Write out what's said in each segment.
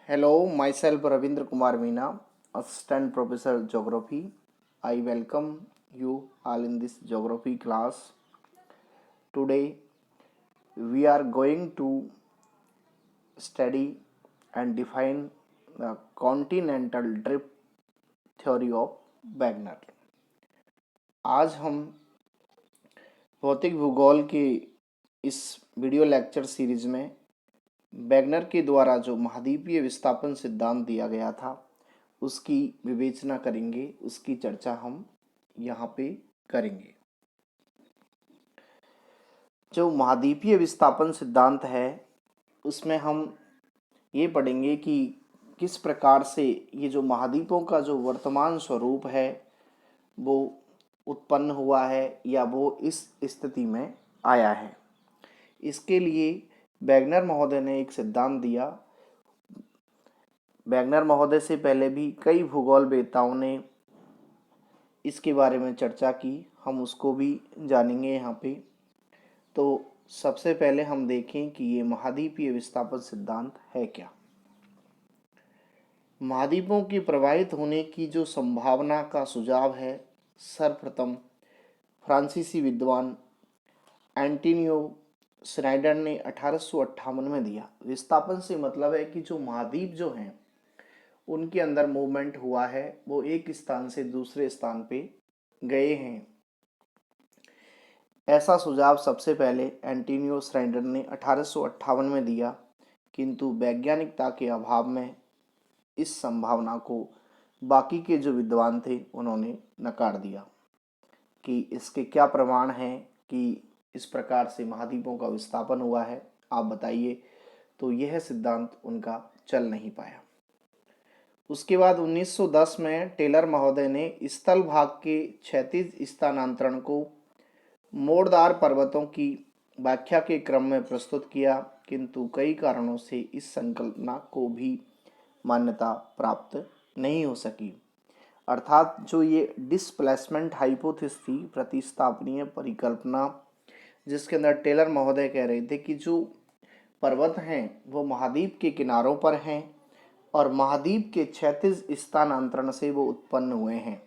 Hello, myself Ravindra Kumar Meena, Assistant Professor Geography. I welcome you all in this geography class. Today we are going to study and define the continental drift theory of Wagner. आज हम भौतिक भूगोल के इस video lecture series में Wagner के द्वारा जो महाद्वीपीय विस्थापन सिद्धांत दिया गया था उसकी विवेचना करेंगे, उसकी चर्चा हम यहाँ पे करेंगे। जो महाद्वीपीय विस्थापन सिद्धांत है उसमें हम ये पढ़ेंगे कि किस प्रकार से ये जो महाद्वीपों का जो वर्तमान स्वरूप है वो उत्पन्न हुआ है या वो इस स्थिति में आया है। इसके लिए वैगनर महोदय ने एक सिद्धांत दिया। वैगनर महोदय से पहले भी कई भूगोलवेत्ताओं ने इसके बारे में चर्चा की, हम उसको भी जानेंगे यहाँ पे। तो सबसे पहले हम देखें कि ये महाद्वीपीय विस्थापन सिद्धांत है क्या। महाद्वीपों के प्रवाहित होने की जो संभावना का सुझाव है सर्वप्रथम फ्रांसीसी विद्वान एंटोनियो स्नाइडर ने 1858 में दिया। विस्थापन से मतलब है कि जो महाद्वीप जो हैं उनके अंदर मूवमेंट हुआ है, वो एक स्थान से दूसरे स्थान पे गए हैं। ऐसा सुझाव सबसे पहले एंटोनियो स्नाइडर ने 1858 में दिया, किंतु वैज्ञानिकता के अभाव में इस संभावना को बाकी के जो विद्वान थे उन्होंने नकार दिया कि इसके क्या प्रमाण हैं कि इस प्रकार से महाद्वीपों का विस्थापन हुआ है, आप बताइए। तो यह सिद्धांत उनका चल नहीं पाया। उसके बाद 1910 में टेलर महोदय ने स्थल भाग के क्षैतिज स्थानांतरण को मोड़दार पर्वतों की व्याख्या के क्रम में प्रस्तुत किया, किंतु कई कारणों से इस संकल्पना को भी मान्यता प्राप्त नहीं हो सकी। अर्थात जो ये डिस्प्लेसमेंट हाइपोथेसिस थी, प्रतिस्थापनीय परिकल्पना, जिसके अंदर टेलर महोदय कह रहे थे कि जो पर्वत हैं वो महाद्वीप के किनारों पर हैं और महाद्वीप के क्षैतिज स्थानांतरण से वो उत्पन्न हुए हैं,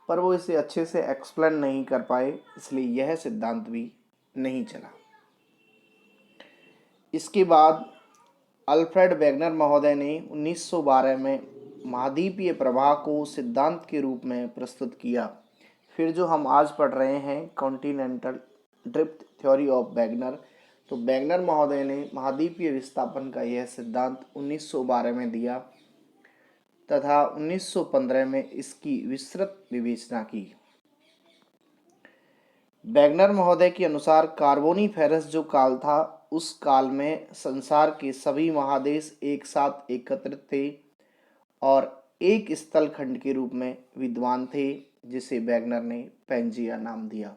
पर वो इसे अच्छे से एक्सप्लेन नहीं कर पाए, इसलिए यह सिद्धांत भी नहीं चला। इसके बाद अल्फ्रेड वैगनर महोदय ने 1912 में महाद्वीपीय प्रवाह को सिद्धांत के रूप में प्रस्तुत किया। फिर जो हम आज पढ़ रहे हैं continental drift theory of Wagner, तो वैगनर महोदय ने महाद्वीपीय विस्थापन का यह सिद्धांत 1912 में दिया तथा 1915 में इसकी विस्तृत विवेचना की। वैगनर महोदय के अनुसार कार्बोनीफेरस जो काल था उस काल में संसार के सभी महादेश एक साथ एकत्रित थे और एक स्थल खंड के रूप में विद्वान थे, जिसे वैगनर ने पेंजिया नाम दिया।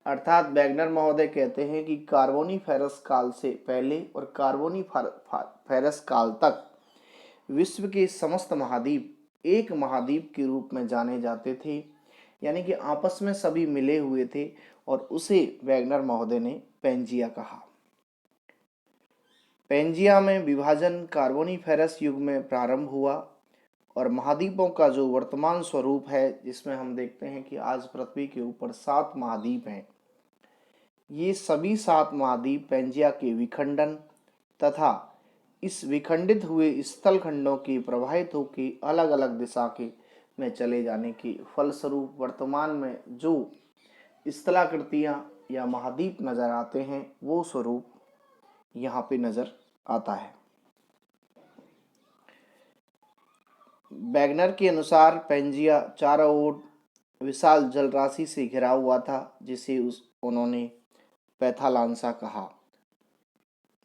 अर्थात वैगनर महोदय कहते हैं कि कार्बोनीफेरस काल से पहले और कार्बोनीफेरस काल तक विश्व के समस्त महाद्वीप एक महाद्वीप के रूप में जाने जाते थे, यानी कि आपस में सभी मिले हुए थे, और उसे वैगनर महोदय ने पेंजिया कहा। पेंजिया में विभाजन कार्बोनीफेरस युग में प्रारंभ हुआ और महाद्वीपों का जो वर्तमान स्वरूप है, जिसमें हम देखते हैं कि आज पृथ्वी के ऊपर 7 महाद्वीप हैं, ये सभी 7 महाद्वीप पेंजिया के विखंडन तथा इस विखंडित हुए स्थल खंडों के प्रवाहित होकर अलग अलग दिशा के में चले जाने के फलस्वरूप वर्तमान में जो स्थलाकृतियां या महाद्वीप नजर आते हैं वो स्वरूप यहाँ पे नजर आता है। वैगनर के अनुसार पेंजिया चारों ओर विशाल जलराशि से घिरा हुआ था, जिसे उन्होंने पैथालांसा कहा।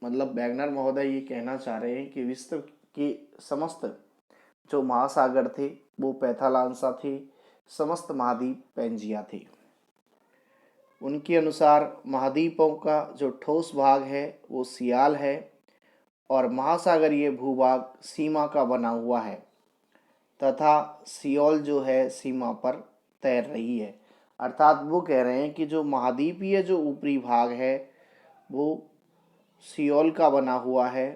मतलब वैगनर महोदय ये कहना चाह रहे हैं कि विश्व के समस्त जो महासागर थे वो पैथालांसा थे, समस्त महाद्वीप पेंजिया थे। उनके अनुसार महाद्वीपों का जो ठोस भाग है वो सियाल है और महासागरीय भूभाग सीमा का बना हुआ है तथा सियोल जो है सीमा पर तैर रही है। अर्थात वो कह रहे हैं कि जो महाद्वीपीय जो ऊपरी भाग है वो सियोल का बना हुआ है,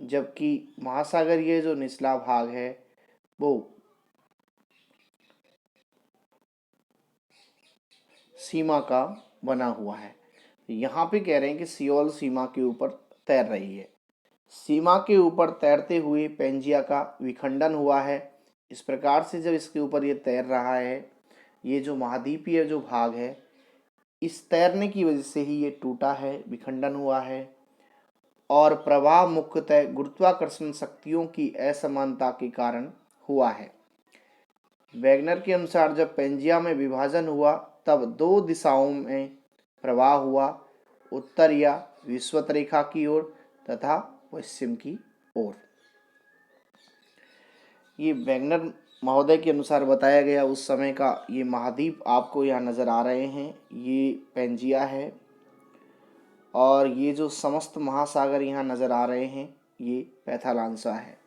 जबकि महासागरीय जो निचला भाग है वो सीमा का बना हुआ है। यहाँ पे कह रहे हैं कि सियोल सीमा के ऊपर तैर रही है। सीमा के ऊपर तैरते हुए पेंजिया का विखंडन हुआ है। इस प्रकार से जब इसके ऊपर ये तैर रहा है, ये जो महाद्वीपीय जो भाग है, इस तैरने की वजह से ही ये टूटा है, विखंडन हुआ है। और प्रवाह मुख्यतः गुरुत्वाकर्षण शक्तियों की असमानता के कारण हुआ है। वैगनर के अनुसार जब पेंजिया में विभाजन हुआ तब दो दिशाओं में प्रवाह हुआ, उत्तर या विषुवत रेखा की ओर तथा पश्चिम की ओर। ये वैगनर महोदय के अनुसार बताया गया उस समय का ये महाद्वीप आपको यहाँ नज़र आ रहे हैं, ये पेंजिया है। और ये जो समस्त महासागर यहाँ नज़र आ रहे हैं ये पैथालांसा है।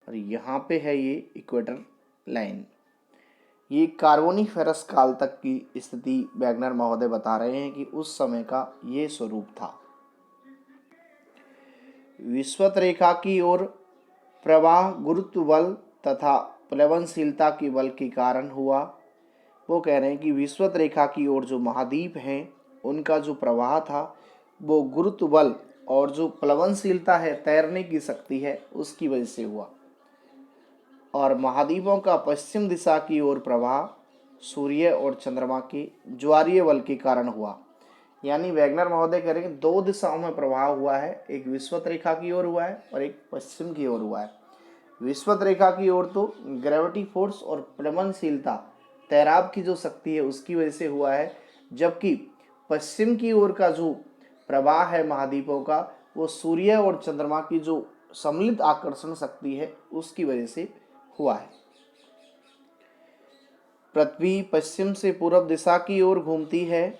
और यहाँ पे है ये इक्वेटर लाइन। ये कार्बोनिफेरस काल तक की स्थिति वैगनर महोदय बता रहे हैं कि उस समय का ये स्वरूप था। विषुवत रेखा की ओर प्रवाह गुरुत्व बल तथा प्लवनशीलता के बल के कारण हुआ। वो कह रहे हैं कि विषुवत रेखा की ओर जो महाद्वीप हैं उनका जो प्रवाह था वो गुरुत्व बल और जो प्लवनशीलता है, तैरने की शक्ति है, उसकी वजह से हुआ। और महाद्वीपों का पश्चिम दिशा की ओर प्रवाह सूर्य और चंद्रमा के ज्वारीय बल के कारण हुआ। यानी वैगनर महोदय कह रहे हैं दो दिशाओं में प्रवाह हुआ है, एक विषुवत रेखा की ओर हुआ है और एक पश्चिम की ओर हुआ है। विषुवत रेखा की ओर तो ग्रेविटी फोर्स और प्लवनशीलता, तैराब की जो शक्ति है, उसकी वजह से हुआ है, जबकि पश्चिम की ओर का जो प्रवाह है महाद्वीपों का वो सूर्य और चंद्रमा की जो सम्मिलित आकर्षण शक्ति है उसकी वजह से हुआ है। पृथ्वी पश्चिम से पूर्व दिशा की ओर घूमती है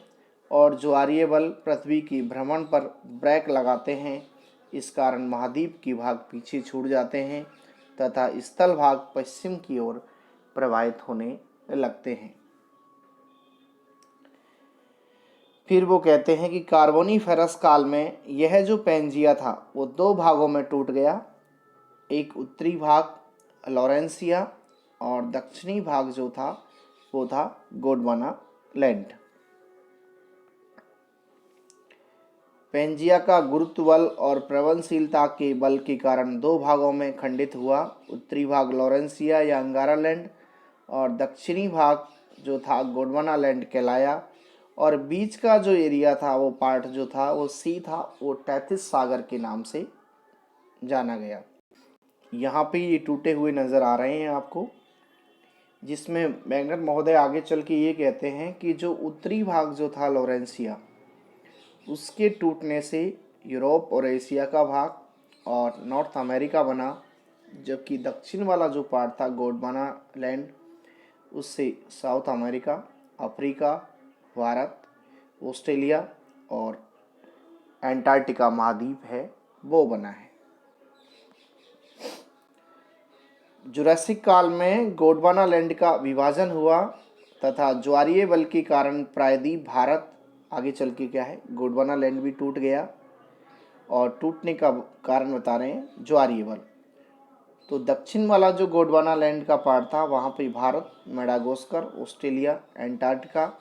और ज्वारीय बल पृथ्वी की भ्रमण पर ब्रेक लगाते हैं। इस कारण महाद्वीप की भाग पीछे छूट जाते हैं तथा स्थल भाग पश्चिम की ओर प्रवाहित होने लगते हैं। फिर वो कहते हैं कि कार्बोनिफेरस काल में यह जो पेंजिया था वो दो भागों में टूट गया। एक उत्तरी भाग लॉरेंसिया और दक्षिणी भाग जो था वो था गोंडवाना लैंड। पेंजिया का गुरुत्व बल और प्रवनशीलता के बल के कारण दो भागों में खंडित हुआ। उत्तरी भाग लॉरेंसिया या अंगारा लैंड और दक्षिणी भाग जो था गोंडवाना लैंड कहलाया। और बीच का जो एरिया था, वो पार्ट जो था वो सी था, वो टैथिस सागर के नाम से जाना गया। यहाँ पे ये टूटे हुए नज़र आ रहे हैं आपको, जिसमें वैगनर महोदय आगे चल के ये कहते हैं कि जो उत्तरी भाग जो था लॉरेंसिया, उसके टूटने से यूरोप और एशिया का भाग और नॉर्थ अमेरिका बना, जबकि दक्षिण वाला जो पार्ट था गोंडवाना लैंड, उससे south America, Africa, Bharat, Australia और एंटार्क्टिका महाद्वीप है वो बना है। जुरासिक काल में गोंडवाना लैंड का विभाजन हुआ तथा ज्वारीय बल के कारण प्रायद्वीप भारत, आगे चल के क्या है गोंडवाना लैंड भी टूट गया। और टूटने का कारण बता रहे हैं ज्वारीय बल। तो दक्षिण वाला जो गोंडवाना लैंड का पार्ट था वहाँ पे भारत, मेडागास्कर, ऑस्ट्रेलिया, एंटार्क्टिका,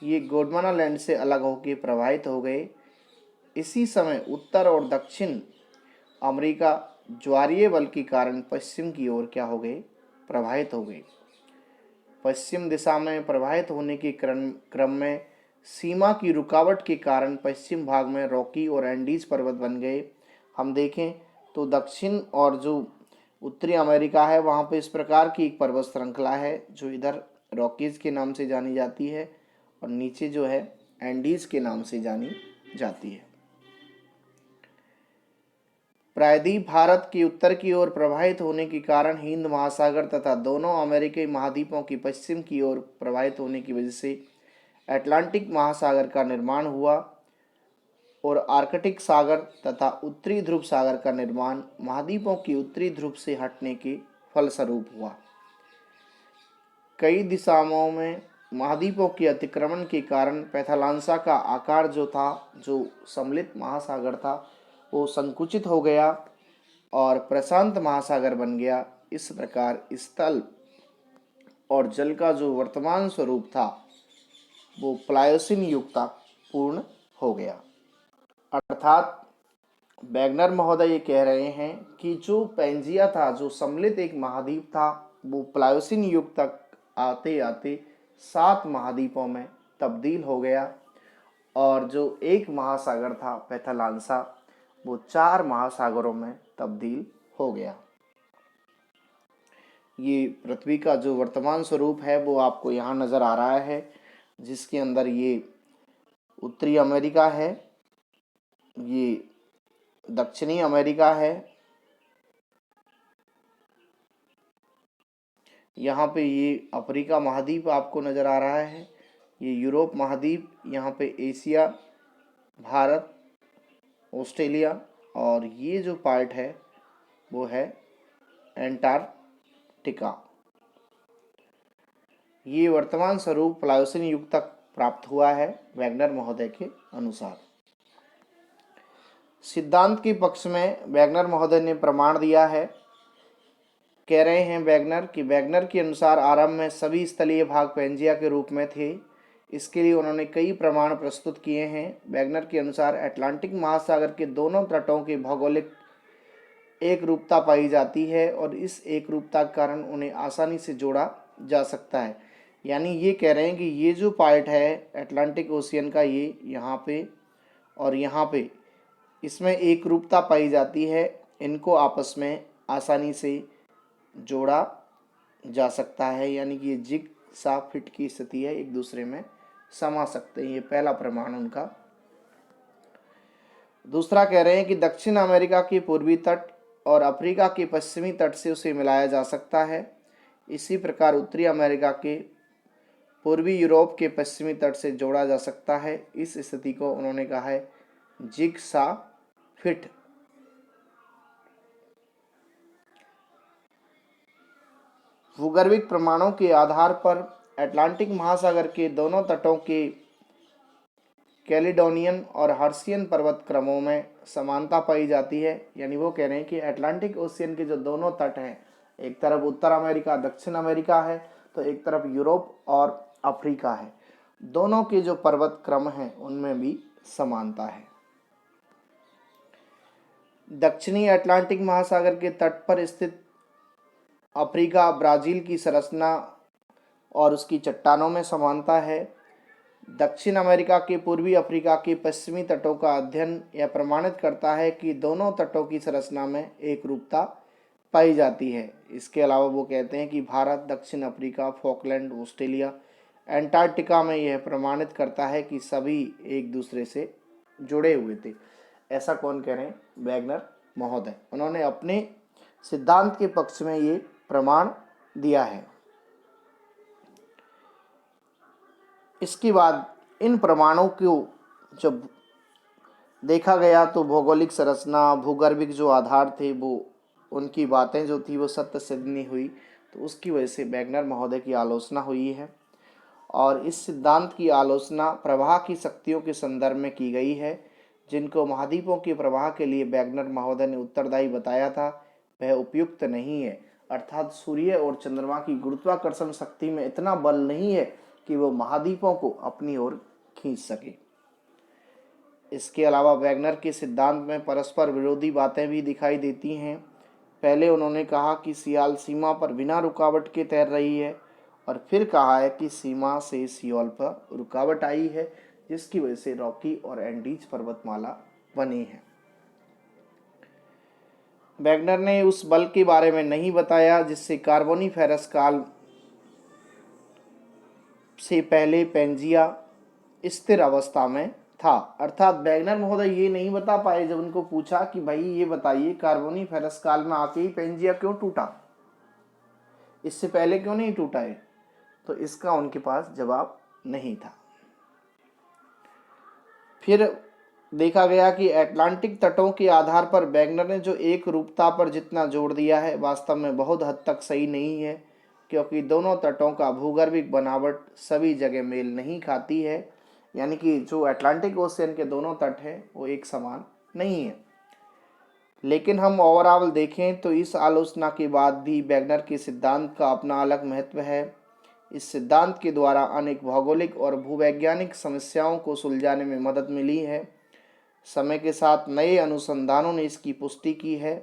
ये गोंडवाना लैंड से अलग होकर प्रवाहित हो गए। इसी समय उत्तर और दक्षिण अमेरिका ज्वारीय बल के कारण पश्चिम की ओर क्या हो गए, प्रवाहित हो गए। पश्चिम दिशा में प्रवाहित होने के क्रम में सीमा की रुकावट के कारण पश्चिम भाग में रॉकी और एंडीज पर्वत बन गए। हम देखें तो दक्षिण और जो उत्तरी अमेरिका है वहाँ पे इस प्रकार की एक पर्वत श्रृंखला है जो इधर रॉकीज के नाम से जानी जाती है और नीचे जो है एंडीज के नाम से जानी जाती है। प्रायद्वीप भारत की उत्तर की ओर प्रवाहित होने के कारण हिंद महासागर तथा दोनों अमेरिकी महाद्वीपों की पश्चिम की ओर प्रवाहित होने की वजह से अटलांटिक महासागर का निर्माण हुआ और आर्कटिक सागर तथा उत्तरी ध्रुव सागर का निर्माण महाद्वीपों की उत्तरी ध्रुव से हटने के फलस्वरूप हुआ। कई दिशाओं में महाद्वीपों के अतिक्रमण के कारण पैथालांसा का आकार जो था, जो सम्मिलित महासागर था, वो संकुचित हो गया और प्रशांत महासागर बन गया। इस प्रकार स्थल और जल का जो वर्तमान स्वरूप था वो प्लायोसिन युग तक पूर्ण हो गया। अर्थात वैगनर महोदय ये कह रहे हैं कि जो पेंजिया था, जो सम्मिलित एक महाद्वीप था, वो प्लायोसिन युग तक आते आते 7 महाद्वीपों में तब्दील हो गया और जो एक महासागर था पैथालांसा, वो 4 महासागरों में तब्दील हो गया। ये पृथ्वी का जो वर्तमान स्वरूप है वो आपको यहाँ नज़र आ रहा है, जिसके अंदर ये उत्तरी अमेरिका है, ये दक्षिणी अमेरिका है, यहाँ पे ये अफ्रीका महाद्वीप आपको नज़र आ रहा है, ये यूरोप महाद्वीप, यहाँ पे एशिया, भारत, ऑस्ट्रेलिया, और ये जो पार्ट है वो है एंटार्कटिका। ये वर्तमान स्वरूप प्लायोसिन युग तक प्राप्त हुआ है वैगनर महोदय के अनुसार। सिद्धांत के पक्ष में वैगनर महोदय ने प्रमाण दिया है। कह रहे हैं वैगनर के अनुसार आरंभ में सभी स्थलीय भाग पेंजिया के रूप में थे। इसके लिए उन्होंने कई प्रमाण प्रस्तुत किए हैं। वैगनर के अनुसार अटलांटिक महासागर के दोनों तटों की भौगोलिक एक रूपता पाई जाती है और इस एक रूपता के कारण उन्हें आसानी से जोड़ा जा सकता है। यानी ये कह रहे हैं कि ये जो पार्ट है अटलांटिक ओशियन का, ये यहाँ पे और यहाँ पे, इसमें एक रूपता पाई जाती है, इनको आपस में आसानी से जोड़ा जा सकता है, यानी कि ये जिग सा फिट की स्थिति है, एक दूसरे में समा सकते हैं। ये पहला प्रमाण उनका। दूसरा कह रहे हैं कि दक्षिण अमेरिका के पूर्वी तट और अफ्रीका के पश्चिमी तट से उसे मिलाया जा सकता है। इसी प्रकार उत्तरी अमेरिका के पूर्वी यूरोप के पश्चिमी तट से जोड़ा जा सकता है। इस स्थिति को उन्होंने कहा है जिग सा फिट। भूगर्भिक प्रमाणों के आधार पर अटलांटिक महासागर के दोनों तटों के कैलिडोनियन और हर्सियन पर्वत क्रमों में समानता पाई जाती है। यानी वो कह रहे हैं कि अटलांटिक ओशियन के जो दोनों तट हैं, एक तरफ उत्तर अमेरिका दक्षिण अमेरिका है, तो एक तरफ यूरोप और अफ्रीका है, दोनों के जो पर्वत क्रम हैं उनमें भी समानता है। दक्षिणी अटलांटिक महासागर के तट पर स्थित अफ्रीका ब्राज़ील की संरचना और उसकी चट्टानों में समानता है। दक्षिण अमेरिका के पूर्वी अफ्रीका के पश्चिमी तटों का अध्ययन यह प्रमाणित करता है कि दोनों तटों की संरचना में एक रूपता पाई जाती है। इसके अलावा वो कहते हैं कि भारत, दक्षिण अफ्रीका, फॉकलैंड, ऑस्ट्रेलिया, एंटार्कटिका में यह प्रमाणित करता है कि सभी एक दूसरे से जुड़े हुए थे। ऐसा कौन कह रहे हैं? वैगनर महोदय। उन्होंने अपने सिद्धांत के पक्ष में ये प्रमाण दिया है। इसके बाद इन प्रमाणों को जब देखा गया तो भौगोलिक संरचना, भूगर्भिक जो आधार थे, वो उनकी बातें जो थी वो सत्य सिद्ध नहीं हुई, तो उसकी वजह से वैगनर महोदय की आलोचना हुई है। और इस सिद्धांत की आलोचना प्रवाह की शक्तियों के संदर्भ में की गई है, जिनको महाद्वीपों के प्रवाह के लिए वैगनर महोदय ने उत्तरदायी बताया था, वह उपयुक्त नहीं है। अर्थात सूर्य और चंद्रमा की गुरुत्वाकर्षण शक्ति में इतना बल नहीं है कि वो महाद्वीपों को अपनी ओर खींच सके। इसके अलावा वैगनर के सिद्धांत में परस्पर विरोधी बातें भी दिखाई देती हैं। पहले उन्होंने कहा कि सियाल सीमा पर बिना रुकावट के तैर रही है, और फिर कहा है कि सीमा से सियोल पर रुकावट आई है, जिसकी वजह से रॉकी और एंडीज पर्वतमाला बनी है। वैगनर ने उस बल के बारे में नहीं बताया जिससे कार्बोनिफेरस काल से पहले पेंजिया स्थिर अवस्था में था। अर्थात वैगनर महोदय ये नहीं बता पाए जब उनको पूछा कि भाई ये बताइए कार्बोनिफेरस काल में आके ही पेंजिया क्यों टूटा, इससे पहले क्यों नहीं टूटा है, तो इसका उनके पास जवाब नहीं था। फिर देखा गया कि अटलांटिक तटों के आधार पर वैगनर ने जो एक रूपता पर जितना जोर दिया है वास्तव में बहुत हद तक सही नहीं है, क्योंकि दोनों तटों का भूगर्भिक बनावट सभी जगह मेल नहीं खाती है। यानी कि जो अटलांटिक ओशियन के दोनों तट हैं वो एक समान नहीं है। लेकिन हम ओवरऑल देखें तो इस आलोचना के बाद भी वैगनर के सिद्धांत का अपना अलग महत्व है। इस सिद्धांत के द्वारा अनेक भौगोलिक और भूवैज्ञानिक समस्याओं को सुलझाने में मदद मिली है। समय के साथ नए अनुसंधानों ने इसकी पुष्टि की है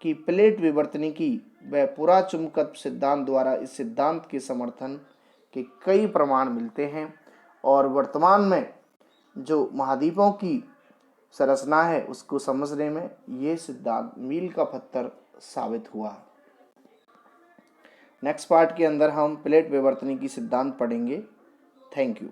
कि प्लेट विवर्तनिकी व पुरा चुंबकत्व सिद्धांत द्वारा इस सिद्धांत के समर्थन के कई प्रमाण मिलते हैं और वर्तमान में जो महाद्वीपों की संरचना है उसको समझने में ये सिद्धांत मील का पत्थर साबित हुआ है। नेक्स्ट पार्ट के अंदर हम प्लेट विवर्तनिकी सिद्धांत पढ़ेंगे। Thank you.